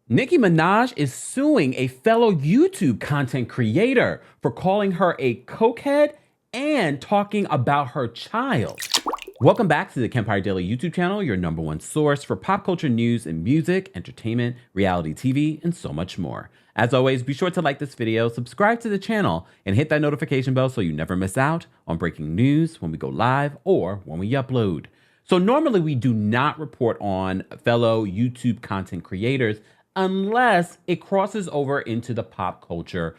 Nicki Minaj is suing a fellow YouTube content creator for calling her a cokehead and talking about her child. Welcome back to the Kempire Daily YouTube channel, your #1 source for pop culture news and music, entertainment, reality TV, and so much more. As always, be sure to like this video, subscribe to the channel, and hit that notification bell so you never miss out on breaking news when we go live or when we upload. So normally we do not report on fellow YouTube content creators unless it crosses over into the pop culture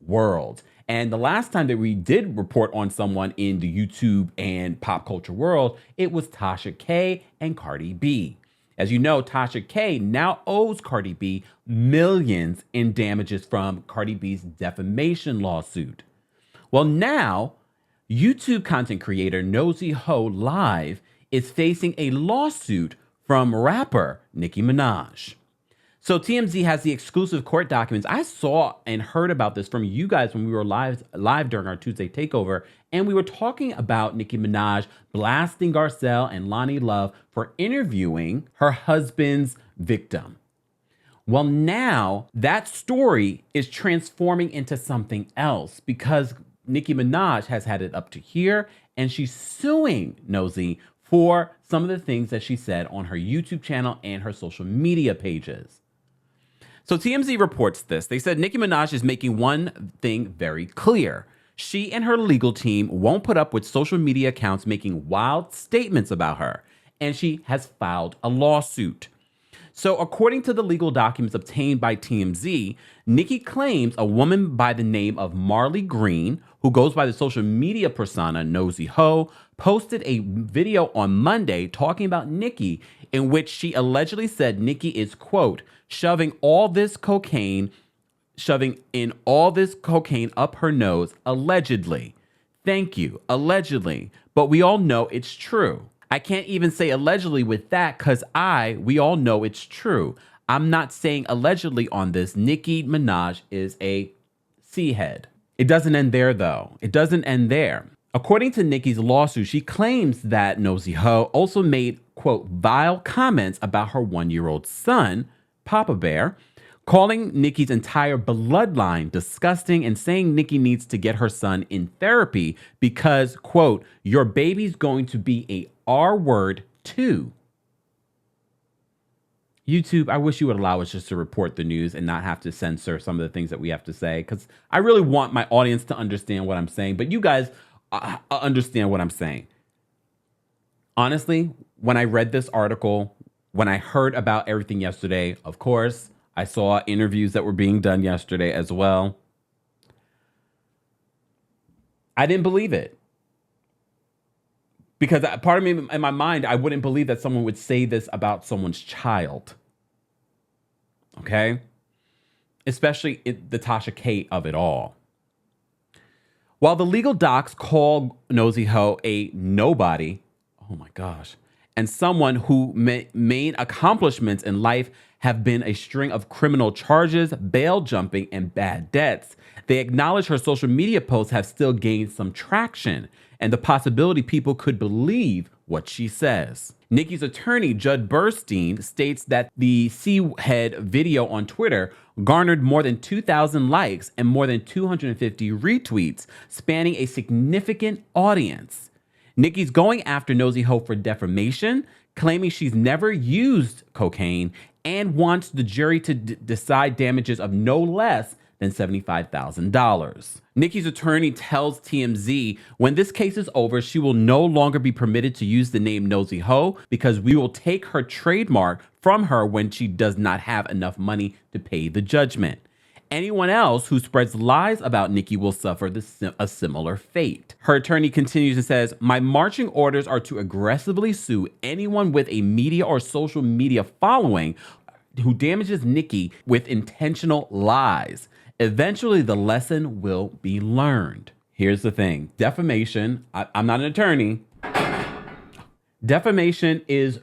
world. And the last time that we did report on someone in the YouTube and pop culture world, it was Tasha K and Cardi B. As you know, Tasha K now owes Cardi B millions in damages from Cardi B's defamation lawsuit. Well, now YouTube content creator Nosey Heaux Live is facing a lawsuit from rapper Nicki Minaj. So TMZ has the exclusive court documents. I saw and heard about this from you guys when we were live during our Tuesday takeover, and we were talking about Nicki Minaj blasting Garcelle and Lonnie Love for interviewing her husband's victim. Well, now that story is transforming into something else because Nicki Minaj has had it up to here, and she's suing Nosey for some of the things that she said on her YouTube channel and her social media pages. So TMZ reports this. They said Nicki Minaj is making one thing very clear. She and her legal team won't put up with social media accounts making wild statements about her, and she has filed a lawsuit. So according to the legal documents obtained by TMZ, Nicki claims a woman by the name of Marley Green, who goes by the social media persona Nosey Heaux, posted a video on Monday talking about Nicki in which she allegedly said Nicki is, quote, shoving in all this cocaine up her nose, allegedly. Thank you, allegedly. But we all know it's true. I can't even say allegedly with that because we all know it's true. I'm not saying allegedly on this. Nicki Minaj is a C-head. It doesn't end there, though. It doesn't end there. According to Nicki's lawsuit, she claims that Nosey Heaux also made, quote, vile comments about her 1-year-old son, Papa Bear, calling Nicki's entire bloodline disgusting and saying Nicki needs to get her son in therapy because, quote, your baby's going to be a R-word too. YouTube, I wish you would allow us just to report the news and not have to censor some of the things that we have to say, because I really want my audience to understand what I'm saying, but you guys understand what I'm saying. Honestly, when I read this article, when I heard about everything yesterday, of course, I saw interviews that were being done yesterday as well. I didn't believe it. Because part of me in my mind, I wouldn't believe that someone would say this about someone's child. Okay? Especially the Tasha K of it all. While the legal docs call Nosey Heaux a nobody, oh my gosh, and someone whose main accomplishments in life have been a string of criminal charges, bail jumping, and bad debts, they acknowledge her social media posts have still gained some traction and the possibility people could believe what she says. Nicki's attorney, Judd Burstein, states that the C-head video on Twitter garnered more than 2,000 likes and more than 250 retweets, spanning a significant audience. Nicki's going after Nosey Heaux for defamation, claiming she's never used cocaine, and wants the jury to decide damages of no less than $75,000. Nicki's attorney tells TMZ when this case is over, she will no longer be permitted to use the name Nosey Heaux because we will take her trademark from her when she does not have enough money to pay the judgment. Anyone else who spreads lies about Nicki will suffer a similar fate. Her attorney continues and says, my marching orders are to aggressively sue anyone with a media or social media following who damages Nicki with intentional lies. Eventually, the lesson will be learned. Here's the thing. Defamation, I'm not an attorney. Defamation is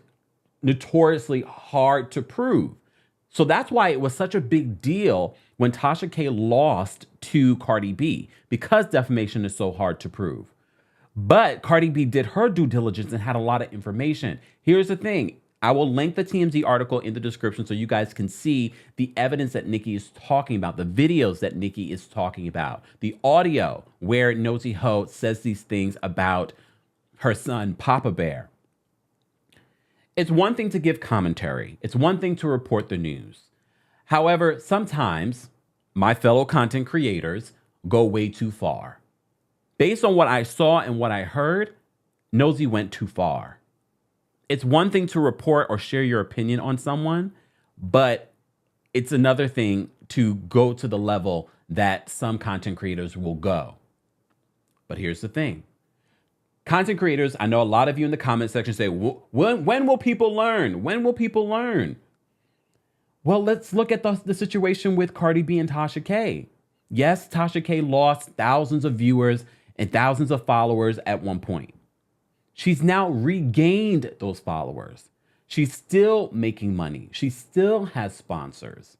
notoriously hard to prove. So that's why it was such a big deal when Tasha K lost to Cardi B, because defamation is so hard to prove. But Cardi B did her due diligence and had a lot of information. Here's the thing. I will link the TMZ article in the description so you guys can see the evidence that Nicki is talking about, the videos that Nicki is talking about, the audio where Nosey Heaux says these things about her son, Papa Bear. It's one thing to give commentary. It's one thing to report the news. However, sometimes my fellow content creators go way too far. Based on what I saw and what I heard, Nosey went too far. It's one thing to report or share your opinion on someone, but it's another thing to go to the level that some content creators will go. But here's the thing. Content creators, I know a lot of you in the comment section say, when will people learn? When will people learn? Well, let's look at the situation with Cardi B and Tasha K. Yes, Tasha K lost thousands of viewers and thousands of followers at one point. She's now regained those followers. She's still making money. She still has sponsors.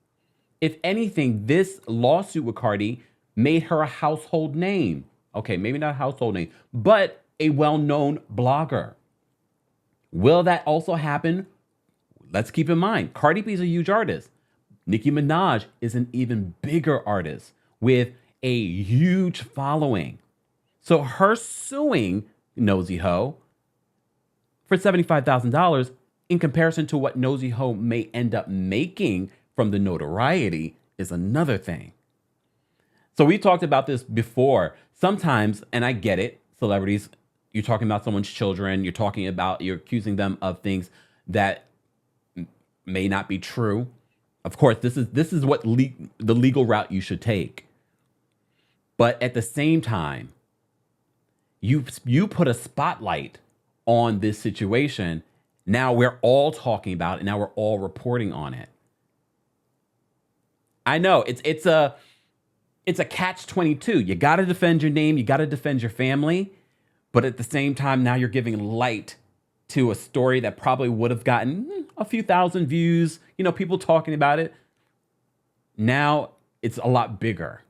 If anything, this lawsuit with Cardi made her a household name. Okay, maybe not a household name, but a well-known blogger. Will that also happen? Let's keep in mind, Cardi B is a huge artist. Nicki Minaj is an even bigger artist with a huge following. So her suing Nosey Heaux for $75,000 in comparison to what Nosey Heaux may end up making from the notoriety is another thing. So we talked about this before. Sometimes, and I get it, celebrities, you're talking about someone's children, you're accusing them of things that may not be true. Of course, this is what the legal route you should take. But at the same time, you put a spotlight on this situation. Now we're all talking about it. Now we're all reporting on it. I know it's a catch-22. You got to defend your name. You got to defend your family. But at the same time, now you're giving light to a story that probably would have gotten a few thousand views, people talking about it. Now it's a lot bigger.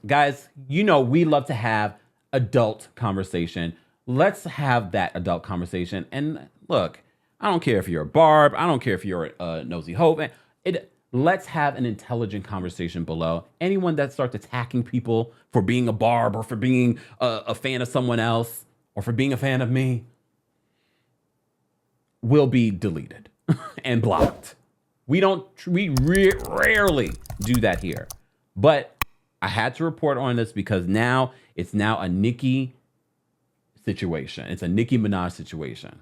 Guys, we love to have adult conversation. Let's have that adult conversation. And look, I don't care if you're a Barb. I don't care if you're a Nosey Heaux. Let's have an intelligent conversation below. Anyone that starts attacking people for being a Barb or for being a fan of someone else or for being a fan of me will be deleted and blocked. We rarely do that here. But I had to report on this because it's now a Nicki situation. It's a Nicki Minaj situation.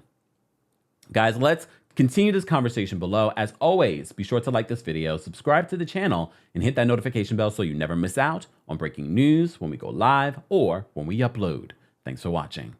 Guys, let's continue this conversation below. As always, be sure to like this video, subscribe to the channel, and hit that notification bell so you never miss out on breaking news when we go live or when we upload. Thanks for watching.